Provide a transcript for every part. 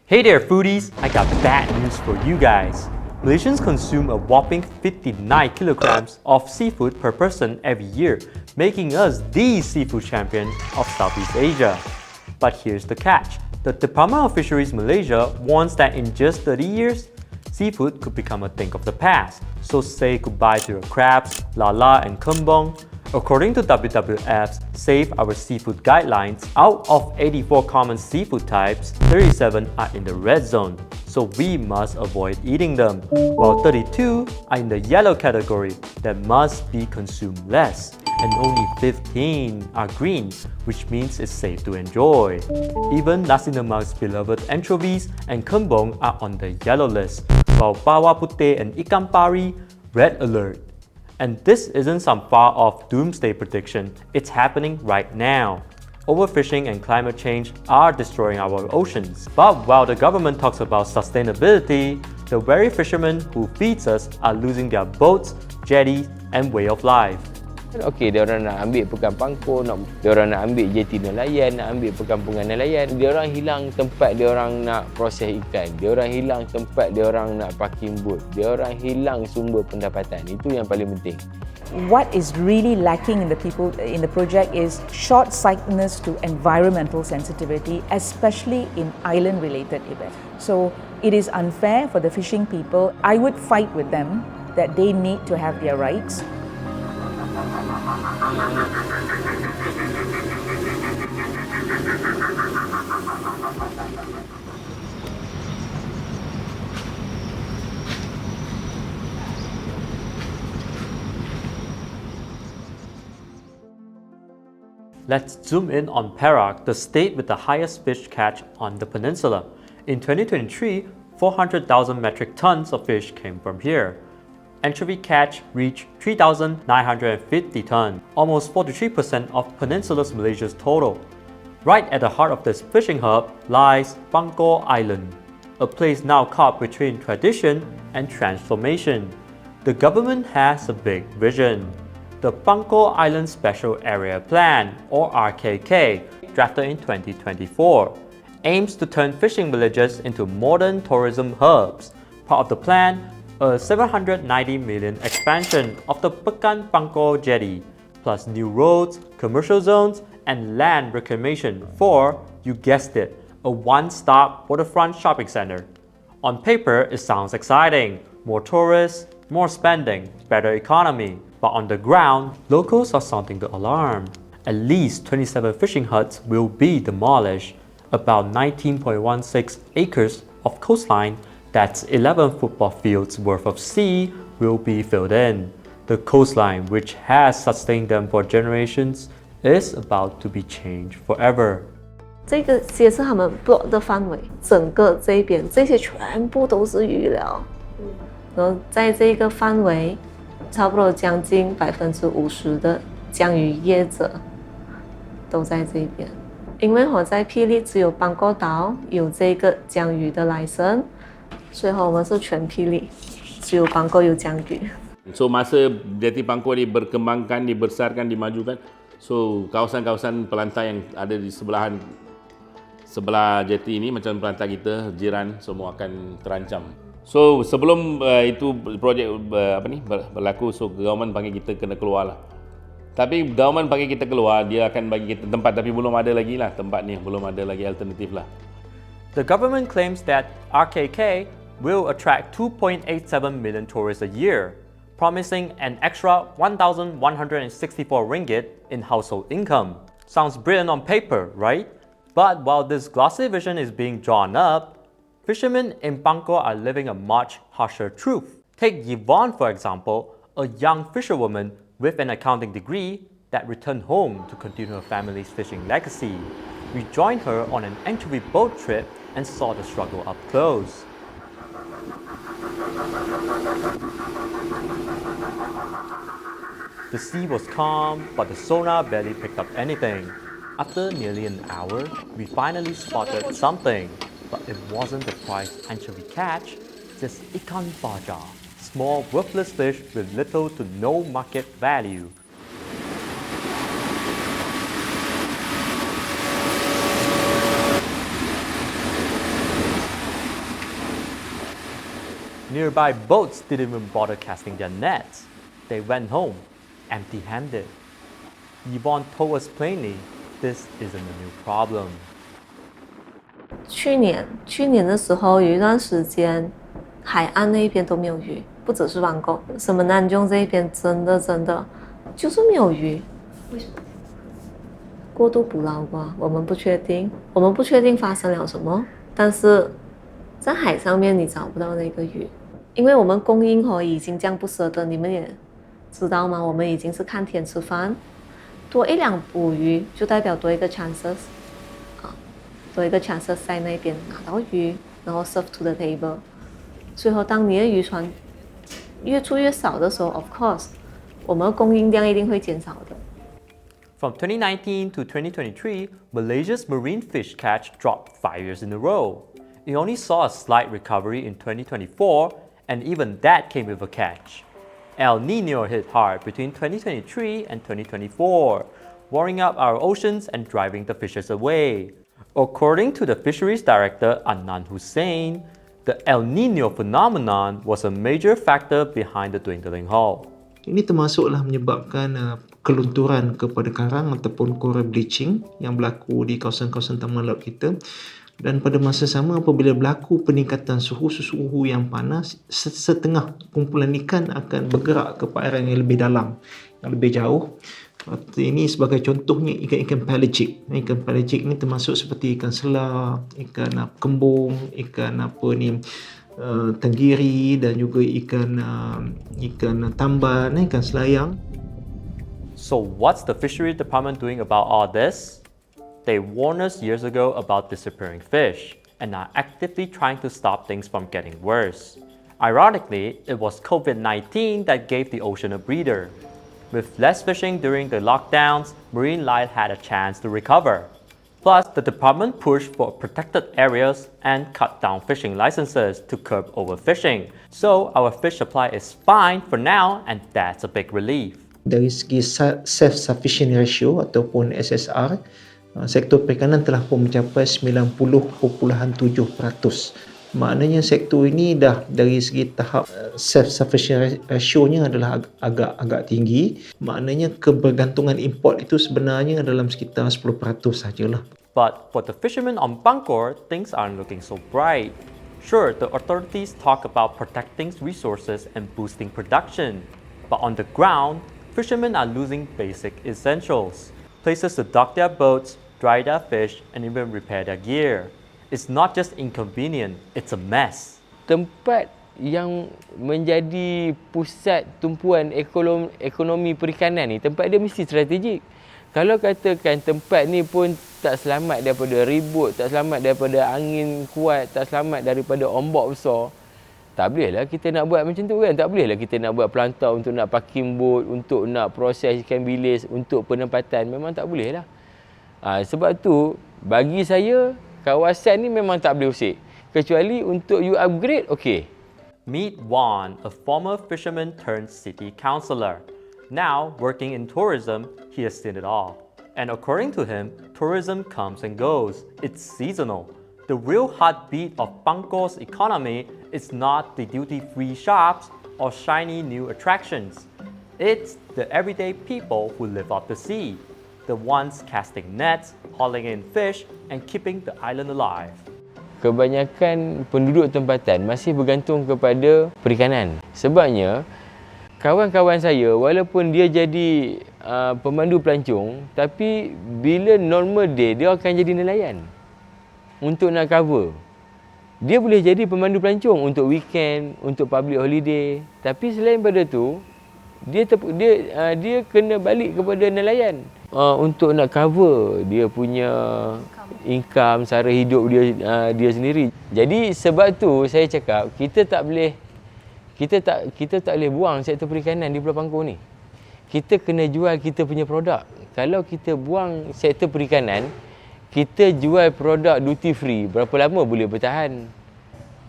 Hey there foodies, I got bad news for you guys. Malaysians consume a whopping 59 kilograms of seafood per person every year, making us the seafood champion of Southeast Asia. But here's the catch. The Department of Fisheries Malaysia warns that in just 30 years, seafood could become a thing of the past. So say goodbye to your crabs, lala and kembung. According to WWF's Save Our Seafood Guidelines, out of 84 common seafood types, 37 are in the red zone, so we must avoid eating them, while 32 are in the yellow category that must be consumed less, and only 15 are green, which means it's safe to enjoy. Even Nasi Lemak's beloved anchovies and kembung are on the yellow list, while bawang putih and ikan pari, red alert. And this isn't some far-off doomsday prediction, it's happening right now. Overfishing and climate change are destroying our oceans. But while the government talks about sustainability, the very fishermen who feeds us are losing their boats, jetties, and way of life. Okey, dia orang nak ambil Pulau Pangkor, dia orang nak ambil jeti nelayan, nak ambil perkampungan nelayan. Dia orang hilang tempat dia orang nak proses ikan. Dia orang hilang tempat dia orang nak parking boat. Dia orang hilang sumber pendapatan. Itu yang paling penting. What is really lacking in the people in the project is short-sightedness to environmental sensitivity, especially in island-related events. So it is unfair for the fishing people. I would fight with them that they need to have their rights. Let's zoom in on Perak, the state with the highest fish catch on the peninsula. In 2023, 400,000 metric tons of fish came from here. Anchovy catch reached 3,950 tons, almost 43% of Peninsula Malaysia's total. Right at the heart of this fishing hub lies Pangkor Island, a place now caught between tradition and transformation. The government has a big vision. The Pangkor Island Special Area Plan, or RKK, drafted in 2024, aims to turn fishing villages into modern tourism hubs. Part of the plan, a 790 million expansion of the Pekan Pangkor jetty, plus new roads, commercial zones, and land reclamation for, you guessed it, a one-stop waterfront shopping center. On paper, it sounds exciting. More tourists, more spending, better economy. But on the ground, locals are sounding the alarm. At least 27 fishing huts will be demolished. About 19.16 acres of coastline, that's 11 football fields worth of sea, will be filled in. The coastline, which has sustained them for generations, is about to be changed forever. 这个也是他们 block 的范围，整个这边这些全部都是鱼寮，然后在这个范围，差不多将近50%的江鱼业者都在这边。因为我在霹雳只有邦过岛有这个江鱼的license，所以我们是全霹雳只有邦过有江鱼。So masa jeti Pangkor dikembangkan, dibesarkan, dimajukan, so kawasan-kawasan pelantai yang ada di sebelah jeti ini macam pelantai kita, jiran semua akan terancam. So sebelum itu projek berlaku, so government panggil kita kena keluar lah. Tapi government panggil kita keluar, dia akan bagi kita tempat, tapi belum ada lagi lah tempat ni, belum ada lagi alternatif lah. The government claims that RKK will attract 2.87 million tourists a year, promising an extra 1,164 ringgit in household income. Sounds brilliant on paper, right? But while this glossy vision is being drawn up, fishermen in Pangkor are living a much harsher truth. Take Yvonne, for example, a young fisherwoman with an accounting degree that returned home to continue her family's fishing legacy. We joined her on an anchovy boat trip and saw the struggle up close. The sea was calm, but the sonar barely picked up anything. After nearly an hour, we finally spotted something, but it wasn't the prized anchovy catch, just ikan baja, small worthless fish with little to no market value. Nearby boats didn't even bother casting their nets. They went home empty-handed. Yvonne told us plainly, this isn't a new problem. 去年的时候有一段时间，海岸那一边都没有鱼，不只是邦国，什么南中这一边真的就是没有鱼。为什么？过度捕捞吧，我们不确定发生了什么，但是在海上面你找不到那个鱼，因为我们供应已经这样不舍得，你们也知道吗？我们已经是看天吃饭，多一两捕鱼就代表多一个 chances。多一个 chances 在那边拿到鱼，然后 serve to the table。最后，当你的渔船越出越少的时候 ，of course， 我们的供应量一定会减少的。From 2019 to 2023, Malaysia's marine fish catch dropped 5 years in a row. It only saw a slight recovery in 2024, and even that came with a catch. El Nino hit hard between 2023 and 2024, warming up our oceans and driving the fishes away. According to the fisheries director Adnan Hussein, the El Nino phenomenon was a major factor behind the dwindling haul. Ini termasuklah menyebabkan kelunturan kepada karang ataupun coral bleaching yang berlaku di kawasan-kawasan taman laut kita. Dan pada masa sama, apabila berlaku peningkatan suhu yang panas, setengah kumpulan ikan akan bergerak ke perairan yang lebih dalam, yang lebih jauh. Ini sebagai contohnya ikan-ikan pelagic. Ikan pelagic ni termasuk seperti ikan selar, ikan kembung, ikan tenggiri dan juga ikan tamban, ikan selayang. So what's the fishery department doing about all this? They warned us years ago about disappearing fish and are actively trying to stop things from getting worse. Ironically, it was COVID-19 that gave the ocean a breather. With less fishing during the lockdowns, marine life had a chance to recover. Plus, the department pushed for protected areas and cut down fishing licenses to curb overfishing. So our fish supply is fine for now, and that's a big relief. Dari segi self-sufficient ratio ataupun SSR, sektor perikanan telah pun mencapai 90.7%. Maknanya sektor ini dah dari segi tahap self-sufficient ratio-nya adalah agak tinggi. Maknanya kebergantungan import itu sebenarnya dalam sekitar 10% sajalah. But for the fishermen on Pangkor, things aren't looking so bright. Sure, the authorities talk about protecting resources and boosting production. But on the ground, fishermen are losing basic essentials. Places to dock their boats, dry their fish, and even repair their gear. It's not just inconvenient, it's a mess. Tempat yang menjadi pusat tumpuan ekonomi perikanan ni, tempat dia mesti strategik. Kalau katakan tempat ni pun tak selamat daripada ribut, tak selamat daripada angin kuat, tak selamat daripada ombak besar, tak bolehlah kita nak buat macam tu kan. Tak bolehlah kita nak buat pelantau untuk nak parking boat, untuk nak proses ikan bilis, untuk penempatan. Memang tak bolehlah. Sebab tu, bagi saya, kawasan ni memang tak boleh usik. Kecuali untuk you upgrade, okey. Meet Juan, a former fisherman turned city councillor. Now, working in tourism, he has seen it all. And according to him, tourism comes and goes. It's seasonal. The real heartbeat of Pangkor's economy is not the duty-free shops or shiny new attractions. It's the everyday people who live off the sea. The ones casting nets, hauling in fish, and keeping the island alive. Kebanyakan penduduk tempatan masih bergantung kepada perikanan. Sebabnya, kawan-kawan saya, walaupun dia jadi pemandu pelancong, tapi bila normal day, dia akan jadi nelayan untuk nak cover. Dia boleh jadi pemandu pelancong untuk weekend, untuk public holiday. Tapi selain pada tu, dia kena balik kepada nelayan untuk nak cover dia punya income, sara hidup dia sendiri. Jadi sebab tu saya cakap kita tak boleh buang sektor perikanan di Pulau Pangkor ni. Kita kena jual kita punya produk. Kalau kita buang sektor perikanan, kita jual produk duty free, berapa lama boleh bertahan?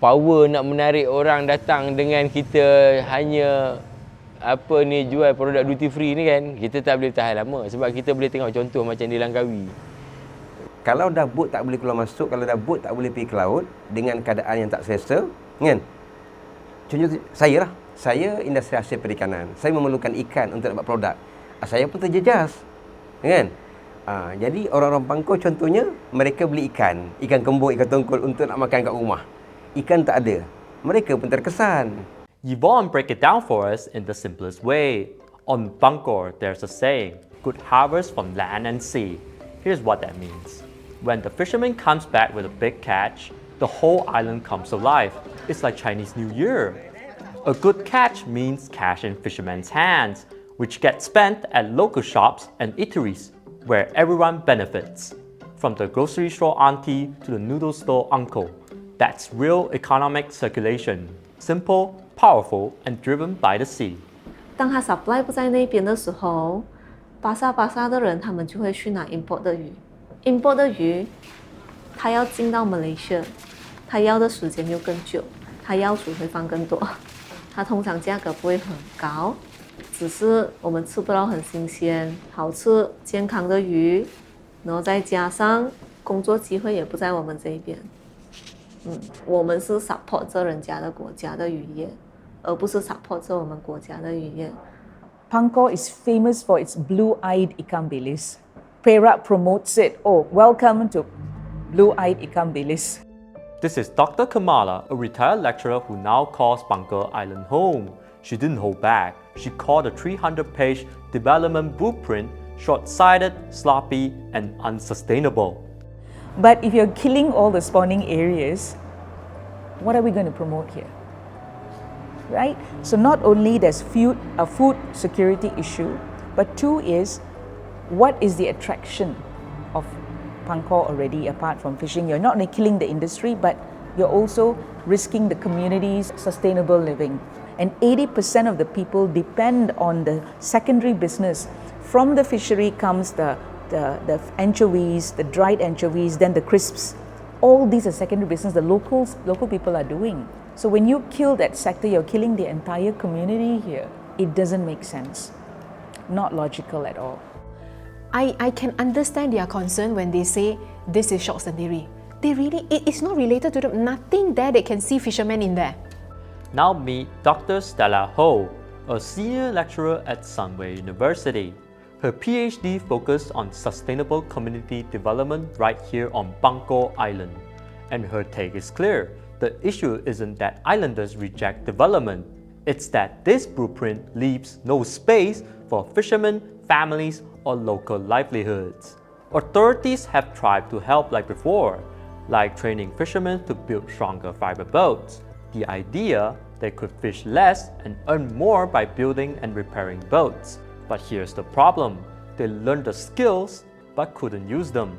Power nak menarik orang datang dengan kita hanya jual produk duty free ni kan, kita tak boleh tahan lama. Sebab kita boleh tengok contoh macam di Langkawi. Kalau dah bot tak boleh keluar masuk, kalau dah bot tak boleh pergi ke laut dengan keadaan yang tak selesa, kan? Contoh saya lah. Saya industri hasil perikanan. Saya memerlukan ikan untuk dapat produk. Saya pun terjejas. Kan? Jadi orang-orang Pangkor contohnya, mereka beli ikan kembung, ikan tongkol untuk nak makan kat rumah. Ikan tak ada. Mereka pun terkesan. Yvonne break it down for us in the simplest way. On Pangkor, there's a saying, good harvest from land and sea. Here's what that means. When the fisherman comes back with a big catch, the whole island comes alive. It's like Chinese New Year. A good catch means cash in fishermen's hands, which gets spent at local shops and eateries, where everyone benefits. From the grocery store auntie to the noodle store uncle. That's real economic circulation. Simple, powerful, and driven by the sea. 当他 supply 不在那边的时候，巴萨的人他们就会去拿 import 的鱼。import 的鱼，他要进到 Malaysia， 他要的时间又更久，他要求会放更多。它通常价格不会很高，只是我们吃不到很新鲜、好吃、健康的鱼，然后再加上工作机会也不在我们这边。我们是 support 着人家的国家的渔业，而不是 support 着我们国家的渔业。Pangkor is famous for its blue-eyed ikan bilis. Perak promotes it. Oh, welcome to blue-eyed ikan bilis. This is Dr. Kamala, a retired lecturer who now calls Pangkor Island home. She didn't hold back. She called the 300-page development blueprint short-sighted, sloppy, and unsustainable. But if you're killing all the spawning areas, what are we going to promote here? Right? So not only there's a food security issue, but two is, what is the attraction of Pangkor already apart from fishing? You're not only killing the industry, but you're also risking the community's sustainable living. And 80% of the people depend on the secondary business. From the fishery comes the anchovies, the dried anchovies, then the crisps. All these are secondary business the local people are doing. So when you kill that sector, you're killing the entire community here. It doesn't make sense. Not logical at all. I can understand their concern when they say this is short scenery. It's not related to them. Nothing there they can see fishermen in there. Now meet Dr. Stella Ho, a senior lecturer at Sunway University. Her PhD focused on sustainable community development right here on Pangkor Island. And her take is clear. The issue isn't that islanders reject development. It's that this blueprint leaves no space for fishermen, families, or local livelihoods. Authorities have tried to help like before, like training fishermen to build stronger fiber boats. The idea they could fish less and earn more by building and repairing boats. But here's the problem. They learned the skills but couldn't use them.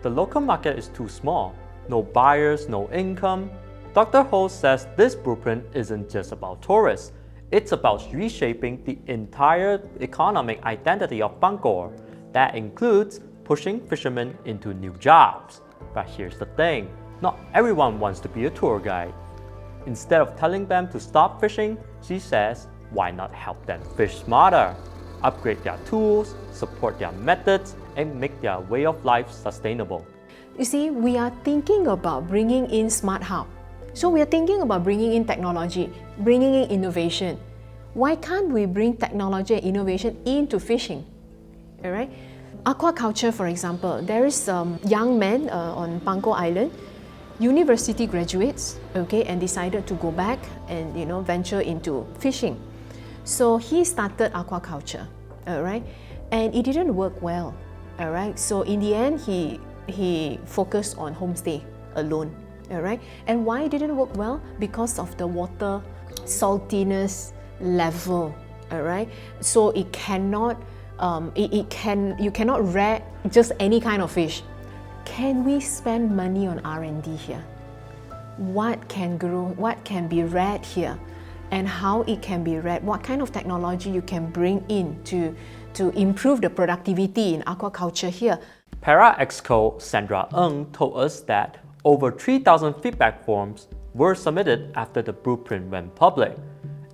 The local market is too small. No buyers, no income. Dr. Ho says this blueprint isn't just about tourists. It's about reshaping the entire economic identity of Pangkor. That includes pushing fishermen into new jobs. But here's the thing, not everyone wants to be a tour guide. Instead of telling them to stop fishing, she says, why not help them fish smarter? Upgrade their tools, support their methods, and make their way of life sustainable. You see, we are thinking about bringing in smart hub. So we are thinking about bringing in technology, bringing in innovation. Why can't we bring technology and innovation into fishing? All right? Aquaculture, for example, there is young men on Pangkor Island, university graduates, okay, and decided to go back and venture into fishing. So he started aquaculture, all right, and it didn't work well, all right. So in the end, he focused on homestay alone, all right. And why it didn't work well? Because of the water saltiness level, all right. So it cannot, you cannot rear just any kind of fish. Can we spend money on R&D here? What can grow? What can be reared here? And how it can be reared? What kind of technology you can bring in to improve the productivity in aquaculture here? Para Exco Sandra Ng told us that over 3,000 feedback forms were submitted after the blueprint went public,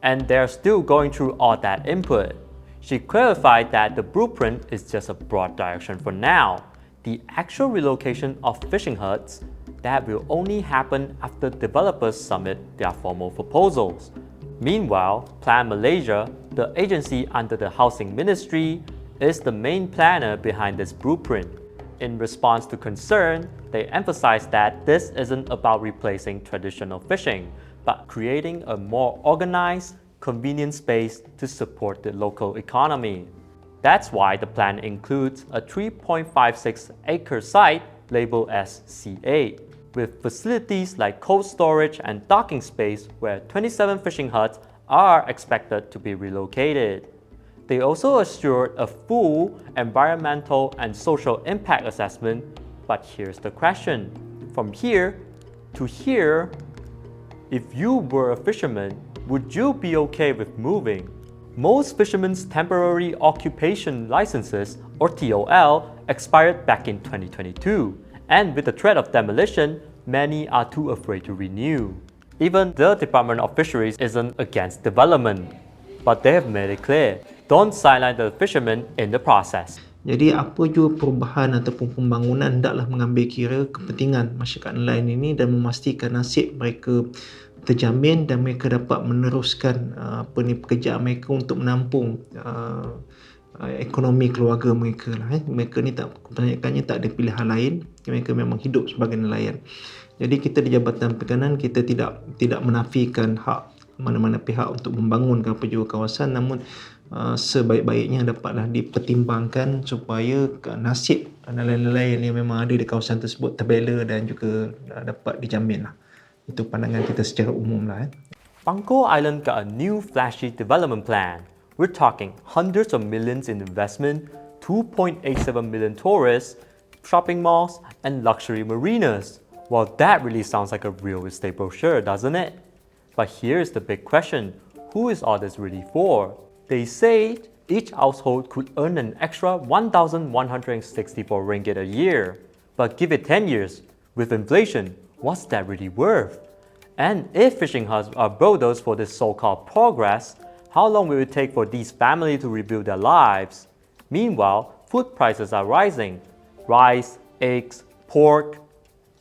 and they're still going through all that input. She clarified that the blueprint is just a broad direction for now. The actual relocation of fishing huts, that will only happen after developers submit their formal proposals. Meanwhile, Plan Malaysia, the agency under the Housing Ministry, is the main planner behind this blueprint. In response to concern, they emphasize that this isn't about replacing traditional fishing, but creating a more organized, convenient space to support the local economy. That's why the plan includes a 3.56-acre site labeled as C8, with facilities like cold storage and docking space where 27 fishing huts are expected to be relocated. They also assured a full environmental and social impact assessment, but here's the question. From here to here, if you were a fisherman, would you be okay with moving? Most fishermen's temporary occupation licenses, or TOL, expired back in 2022, and with the threat of demolition, many are too afraid to renew. Even the Department of Fisheries isn't against development, but they have made it clear, don't sideline the fishermen in the process. Jadi apa jua perubahan ataupun pembangunan hendaklah mengambil kira kepentingan masyarakat nelayan ini dan memastikan nasib mereka terjamin dan mereka dapat meneruskan pekerjaan mereka untuk menampung ekonomi keluarga mereka lah. Mereka ni kebanyakannya tak ada pilihan lain, mereka memang hidup sebagai nelayan. Jadi kita di Jabatan Perikanan kita tidak menafikan hak mana-mana pihak untuk membangun apa jua kawasan, namun sebaik-baiknya dapatlah dipertimbangkan supaya nasib nelayan-nelayan yang memang ada di kawasan tersebut terbela dan juga dapat dijamin lah. Itu pandangan kita secara umum lah. Pangkor Island got a new flashy development plan. We're talking hundreds of millions in investment, 2.87 million tourists, shopping malls, and luxury marinas. Well, that really sounds like a real estate brochure, doesn't it? But here's the big question. Who is all this really for? They say each household could earn an extra 1,164 ringgit a year. But give it 10 years, with inflation, what's that really worth? And if fishing huts are bulldozed for this so-called progress, how long will it take for these families to rebuild their lives? Meanwhile, food prices are rising. Rice, eggs, pork,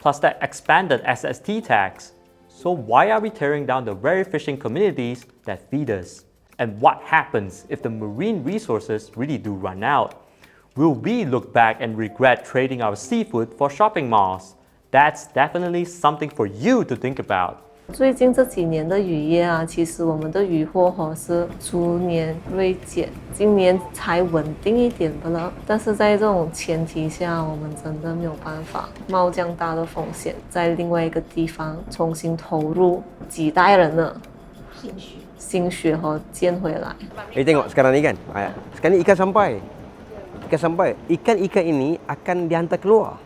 plus that expanded SST tax. So why are we tearing down the very fishing communities that feed us? And what happens if the marine resources really do run out? Will we look back and regret trading our seafood for shopping malls? That's definitely something for you to think about. 最近这几年的渔业啊，其实我们的渔获是逐年锐减，今年才稳定一点的了。但是在这种前提下，我们真的没有办法冒这样大的风险，在另外一个地方重新投入几代人的心血和建回来。Tengok sekarang ni kan, sekarang ni ikan sampai, ikan ini akan dihantar keluar.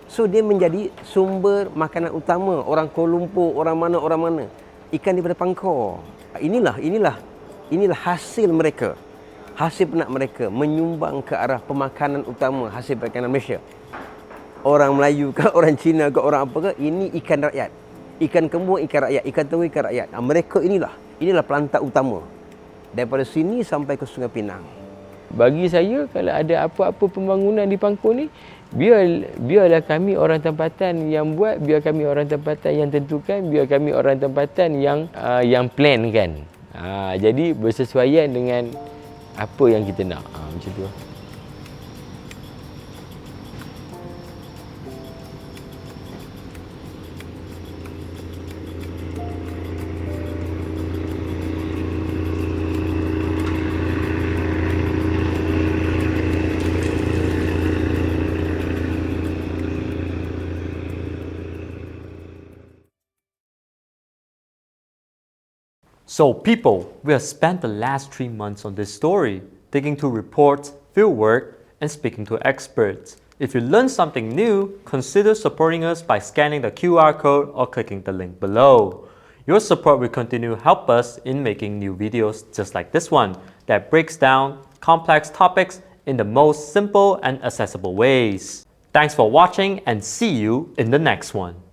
So dia menjadi sumber makanan utama orang Kuala Lumpur, orang mana. Ikan daripada Pangkor. Inilah hasil mereka. Hasil penak mereka menyumbang ke arah pemakanan utama hasil perikanan Malaysia. Orang Melayu ke, orang Cina ke, orang apa ke, ini ikan rakyat. Ikan kembung ikan rakyat, ikan tengu ikan rakyat. Mereka inilah pelantar utama. Daripada sini sampai ke Sungai Pinang. Bagi saya, kalau ada apa-apa pembangunan di Pangkor ni, biarlah kami orang tempatan yang buat, biar kami orang tempatan yang tentukan, biar kami orang tempatan yang plan kan. Jadi bersesuaian dengan apa yang kita nak. Macam tu. So people, we have spent the last 3 months on this story, digging through reports, fieldwork, and speaking to experts. If you learned something new, consider supporting us by scanning the QR code or clicking the link below. Your support will continue to help us in making new videos just like this one that breaks down complex topics in the most simple and accessible ways. Thanks for watching and see you in the next one.